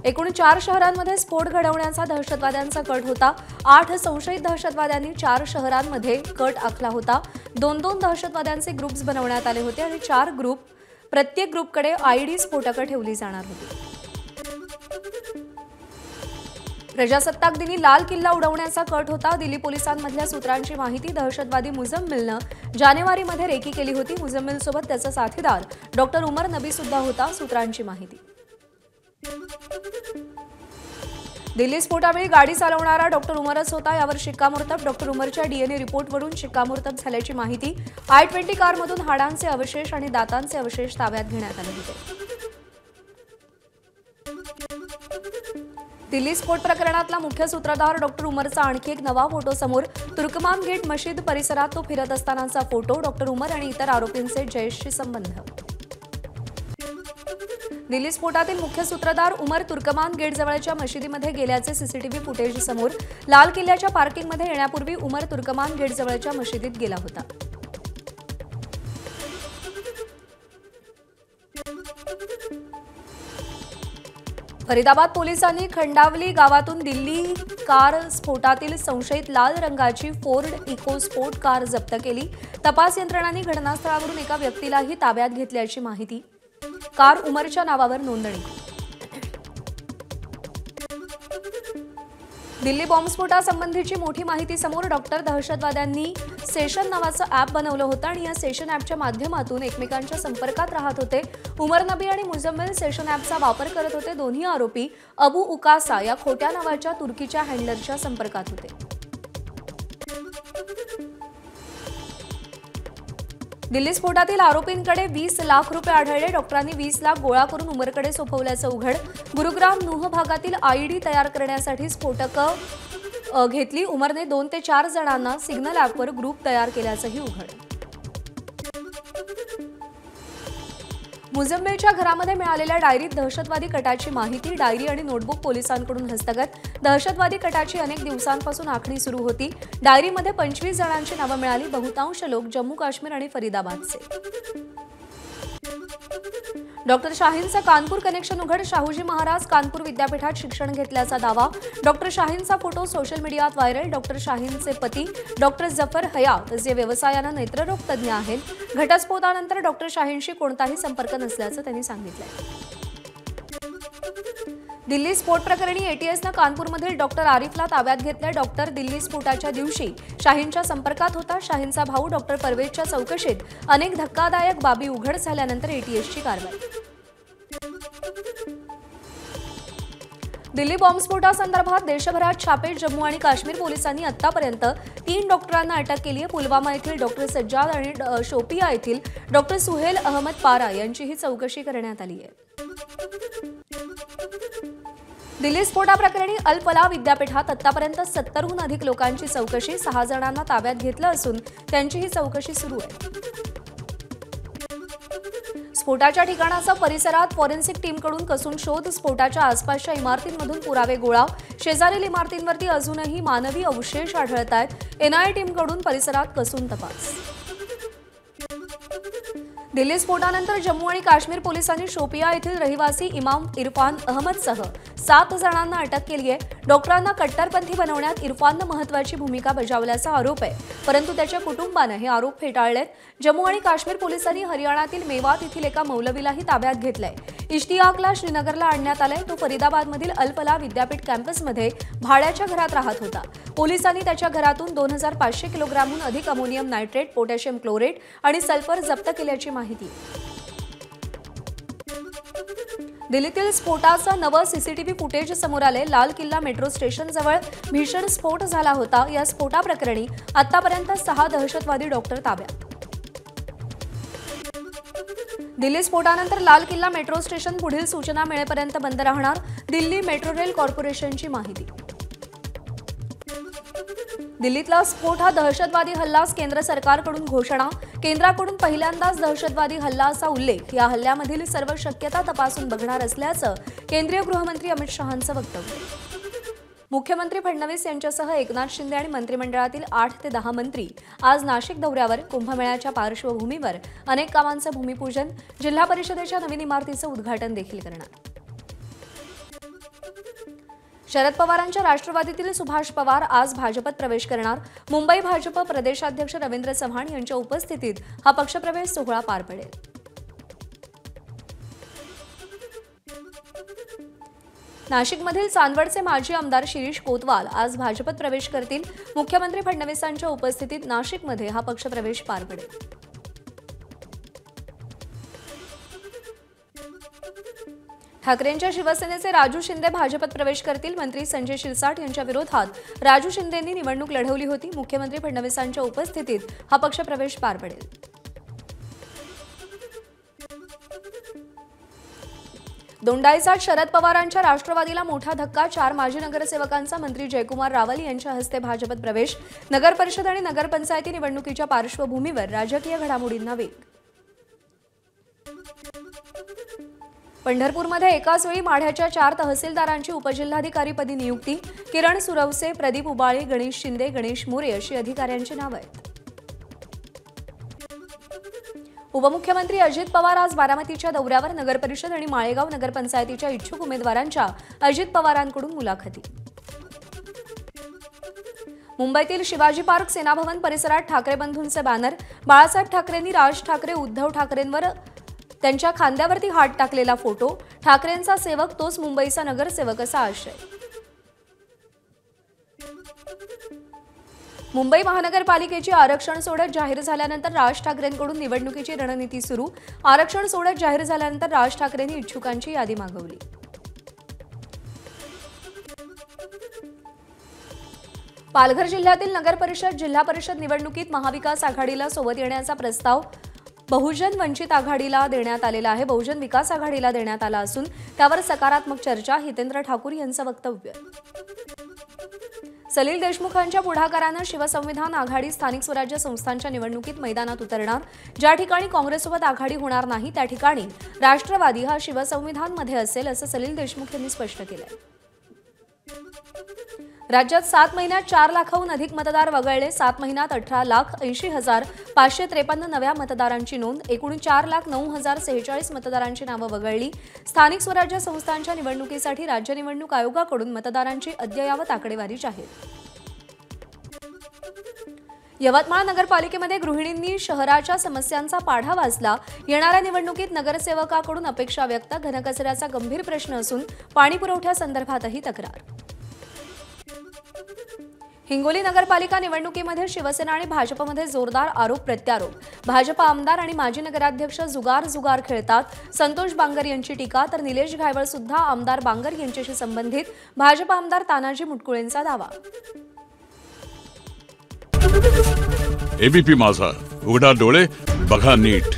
एकूण 4 शहरांमध्ये स्फोट घडवण्याचा दहशतवाद्यांचा कट होता। 8 संशयित दहशतवाद्यांनी 4 शहरांमध्ये कट आखला होता। 2-2 दहशतवाद्यांचे ग्रुप्स बनवण्यात आले होते आणि 4 ग्रुप प्रत्येक ग्रुपकडे आयडी स्फोटकं ठेवली जाणार होती। प्रजासत्ताक दिनी लाल किल्ला उडवण्याचा कट होता। दिल्ली पोलिसांमधल्या सूत्रांची माहिती, दहशतवादी मुझम्मिलनं जानेवारीमध्ये रेकी केली होती। मुझम्मिलसोबत त्याचा साथीदार डॉक्टर उमर नबी सुद्धा होता, सूत्रांची माहिती। दिल्ली स्फोटावेळी गाडी चालवणारा डॉक्टर उमरच होता, यावर शिक्कामोर्तब। डॉक्टर उमरच्या डीएनए रिपोर्टवरून शिक्कामोर्तब झाल्याची माहिती। I-20 कारमधून हाडांचे अवशेष आणि दातांचे अवशेष ताब्यात घेण्यात आले होते। दिल्ली स्फोट प्रकरणातला मुख्य सूत्रधार डॉक्टर उमरचा आणखी एक नवा फोटो समोर। तुर्कमान गेट मशीद परिसरात तो फिरत असतानाचा फोटो। डॉक्टर उमर आणि इतर आरोपींचे जैशशी संबंध। दिल्ली स्फोटातील मुख्य सूत्रधार उमर तुर्कमान गेट जवळच्या मशिदीमध्ये गेल्याचे सीसीटीव्ही फुटेज समोर। लाल किल्ल्याच्या पार्किंगमध्ये येण्यापूर्वी उमर तुर्कमान गेट जवळच्या मशिदीत गेला होता। फरीदाबाद पोलिसांनी खंडावली गावातून दिल्ली कार स्फोटातील संशयित लाल रंगाची फोर्ड इकोस्पोर्ट कार जप्त केली। तपास यंत्रणांनी घटनास्थळावरून एका व्यक्तीलाही ताब्यात घेतल्याची माहिती। कार उमरच्या नावावर नोंदणी। दिल्ली बॉम्बस्फोटासंबंधीची मोठी माहिती समोर। डॉक्टर दहशतवाद्यांनी सेशन नावाचं ॲप बनवलं होतं आणि या सेशन ॲपच्या माध्यमातून एकमेकांच्या संपर्कात राहत होते। उमर नबी आणि मुझम्मिल सेशन ॲपचा वापर करत होते। दोन्ही आरोपी अबू उकासा या खोट्या नावाच्या तुर्कीच्या हँडलरच्या संपर्कात होते। दिल्ली स्फोटातील आरोपींकडे 20 लाख रुपये आढळले। डॉक्टरांनी 20 लाख गोळा करून उमरकडे सोपवल्याचं उघड। गुरुग्राम नूह भागातील आयडी तयार करण्यासाठी स्फोटकं घेतली। उमरने 2 ते 4 जणांना सिग्नल ॲपवर ग्रुप तयार केल्याचंही उघड। मुझम्मिलच्या घरामध्ये मिळालेल्या डायरीत दहशतवादी कटाची माहिती। डायरी आणि नोटबुक पोलिसांकडून हस्तगत। दहशतवादी कटाची अनेक दिवसांपासून आखणी सुरू होती। डायरीमध्ये 25 जणांची नावं मिळाली। बहुतांश लोक जम्मू काश्मीर आणि फरीदाबादचे। डॉक्टर शाहीनचं कानपूर कनेक्शन उघड। शाहूजी महाराज कानपूर विद्यापीठात शिक्षण घेतल्याचा दावा। डॉक्टर शाहीनचा फोटो सोशल मीडियात व्हायरल। डॉक्टर शाहीनचे पती डॉक्टर जफर हयात जे व्यवसायानं नेत्ररोग तज्ज्ञ आहेत। घटस्फोटानंतर डॉक्टर शाहीनशी कोणताही संपर्क नसल्याचं त्यांनी सांगितलंय। दिल्ली स्फोट प्रकरणी एटीएसनं कानपूरमधील डॉक्टर आरिफला ताब्यात घेतलं। डॉक्टर दिल्ली स्फोटाच्या दिवशी शाहीनच्या संपर्कात होता। शाहीनचा भाऊ डॉक्टर परवेजच्या चौकशीत अनेक धक्कादायक बाबी उघड झाल्यानंतर एटीएसची कारवाई। दिल्ली बॉम्बस्फोटासंदर्भात देशभरात छापे। जम्मू आणि काश्मीर पोलिसांनी आतापर्यंत 3 डॉक्टरांना अटक केली आहे। पुलवामा येथील डॉक्टर सज्जाद आणि शोपिया येथील डॉक्टर सुहेल अहमद पारा यांचीही चौकशी करण्यात आली आहे। दिल्ली स्फोटाप्रकरणी अल फलाह विद्यापीठात आतापर्यंत 70हून अधिक लोकांची चौकशी। 6 जणांना ताब्यात घेतलं असून त्यांचीही चौकशी सुरू आहे। स्फोटाच्या ठिकाणाचा परिसरात फॉरेन्सिक टीमकडून कसून शोध। स्फोटाच्या आसपासच्या इमारतींमधून पुरावे गोळा। शेजारील इमारतींवरती अजूनही मानवी अवशेष आढळत आहेत। एनआयए टीमकडून परिसरात कसून तपास। दिल्ली स्फोटानंतर जम्मू आणि काश्मीर पोलिसांनी शोपिया येथील रहिवासी इमाम इरफान अहमदसह 7 जणांना अटक केली आहे। डॉक्टरांना कट्टरपंथी बनवण्यात इरफाननं महत्त्वाची भूमिका बजावल्याचा आरोप आहे, परंतु त्याच्या कुटुंबानं हे आरोप फेटाळलेत। जम्मू आणि काश्मीर पोलिसांनी हरियाणातील मेवात येथील एका मौलवीलाही ताब्यात घेतलंय। इश्तियाकला श्रीनगरला आणण्यात आलंय। तो फरीदाबादमधील अल फलाह विद्यापीठ कॅम्पसमध्ये भाड्याच्या घरात राहत होता। पोलिसांनी त्याच्या घरातून 2500 किलोग्रामहून अधिक अमोनियम नायट्रेट, पोटॅशियम क्लोरेट आणि सल्फर जप्त केल्याची माहिती। दिल्लीतील स्फोटाचं नवं सीसीटीव्ही फुटेज समोर आले। लाल किल्ला मेट्रो स्टेशन जवळ भीषण स्फोट झाला होता। या स्फोटाप्रकरणी आतापर्यंत 6 दहशतवादी डॉक्टर ताब्यात। दिल्ली स्फोटानंतर लाल किल्ला मेट्रो स्टेशन पुढील सूचना मिळेपर्यंत बंद राहणार। दिल्ली मेट्रो रेल कॉर्पोरेशनची माहिती। दिल्लीतला स्फोट हा दहशतवादी हल्लाच केंद्र सरकारकडून घोषणा। केंद्राकडून पहिल्यांदाच दहशतवादी हल्ल्याचा उल्लेख। या हल्ल्यामधील सर्व शक्यता तपासून बघणार असल्याचं केंद्रीय गृहमंत्री अमित शहांचं वक्तव्य। मुख्यमंत्री फडणवीस यांच्यासह एकनाथ शिंदे आणि मंत्रिमंडळातील 8 ते 10 मंत्री आज नाशिक दौऱ्यावर। कुंभमेळ्याच्या पार्श्वभूमीवर अनेक कामांचं भूमिपूजन, जिल्हा परिषदेच्या नवीन इमारतीचं उद्घाटन देखील करणार। शरद पवारांच्या राष्ट्रवादीतील सुभाष पवार आज भाजपत प्रवेश करणार। मुंबई भाजप प्रदेशाध्यक्ष रवींद्र चव्हाण यांच्या उपस्थितीत हा पक्षप्रवेश सोहळा पार पडेल। नाशिकमधील चांदवडचे माजी आमदार शिरीष कोतवाल आज भाजपत प्रवेश करतील। मुख्यमंत्री फडणवीसांच्या उपस्थितीत नाशिकमध्ये हा पक्षप्रवेश पार पडेल। ठाकरेंच्या शिवसेनेचे राजू शिंदे भाजपत प्रवेश करतील। मंत्री संजय शिरसाट यांच्या विरोधात राजू शिंदेंनी निवडणूक लढवली होती। मुख्यमंत्री फडणवीसांच्या उपस्थितीत हा पक्षप्रवेश पार पडेल। दोंडाईचाच शरद पवारांच्या राष्ट्रवादीला मोठा धक्का। 4 माजी नगरसेवकांचा मंत्री जयकुमार रावल यांच्या हस्ते भाजपत प्रवेश। नगर परिषद आणि नगरपंचायती निवडणुकीच्या पार्श्वभूमीवर राजकीय घडामोडींना वेग। पंढरपूरमध्ये एकाच वेळी माढ्याच्या 4 तहसीलदारांची उपजिल्हाधिकारीपदी नियुक्ती। किरण सुरवसे, प्रदीप उबाळे, गणेश शिंदे, गणेश मोरे अशी अधिकाऱ्यांची नावे आहेत। उपमुख्यमंत्री अजित पवार आज बारामतीच्या दौऱ्यावर। नगरपरिषद आणि माळेगाव नगरपंचायतीच्या इच्छुक उमेदवारांच्या अजित पवारांकडून मुलाखती। मुंबईतील शिवाजी पार्क सेना भवन परिसरात ठाकरे बंधूंचे बॅनर। बाळासाहेब ठाकरेंनी राज ठाकरे उद्धव ठाकरेंवर त्यांच्या खांद्यावरती हात टाकलेला फोटो। ठाकरेंचा सेवक तोच मुंबईचा नगरसेवक असा आशय। मुंबई महानगरपालिकेची आरक्षण सोडत जाहीर झाल्यानंतर राज ठाकरेंकडून निवडणुकीची रणनीती सुरू। आरक्षण सोडत जाहीर झाल्यानंतर राज ठाकरेंनी इच्छुकांची यादी मागवली। पालघर जिल्ह्यातील नगरपरिषद जिल्हा परिषद निवडणुकीत महाविकास आघाडीला सोबत येण्याचा प्रस्ताव बहुजन वंचित आघाडीला देण्यात आलेला आहे। बहुजन विकास आघाडीला देण्यात आला असून त्यावर सकारात्मक चर्चा। हितेंद्र ठाकूर यांचं वक्तव्य। सलील देशमुखांच्या पुढाकारानं शिवसंविधान आघाडी स्थानिक स्वराज्य संस्थांच्या निवडणुकीत मैदानात उतरणार। ज्या ठिकाणी काँग्रेससोबत आघाडी होणार नाही त्या ठिकाणी राष्ट्रवादी हा शिवसंविधानमध्ये असेल असं सलील देशमुख यांनी स्पष्ट केलंय। राज्यात 7 महिन्यात 4 लाखाहून अधिक मतदार वगळले। 7 महिन्यात 18,80,553 नव्या मतदारांची नोंद। एकूण 4,09,046 मतदारांची नावं वगळली। स्थानिक स्वराज्य संस्थांच्या निवडणुकीसाठी राज्य निवडणूक आयोगाकडून मतदारांची अद्ययावत आकडेवारी जाहीर। यवतमाळ नगरपालिकेमध्ये गृहिणींनी शहराच्या समस्यांचा पाढा वाचला। येणाऱ्या निवडणुकीत नगरसेवकाकडून अपेक्षा व्यक्त। घनकचऱ्याचा गंभीर प्रश्न असून पाणी पुरवठ्यासंदर्भातही तक्रार। हिंगोली नगरपालिका निवडणुकीमध्ये शिवसेना आणि भाजपमध्ये जोरदार आरोप प्रत्यारोप। भाजप आमदार आणि माजी नगराध्यक्ष जुगार खेळतात। संतोष बांगर यांची टीका तर निलेश घायवळ सुद्धा आमदार बांगर यांच्याशी संबंधित। भाजप आमदार तानाजी मुटकुळेंचा दावा। एबीपी माझा, उघडा डोळे बघा नीट।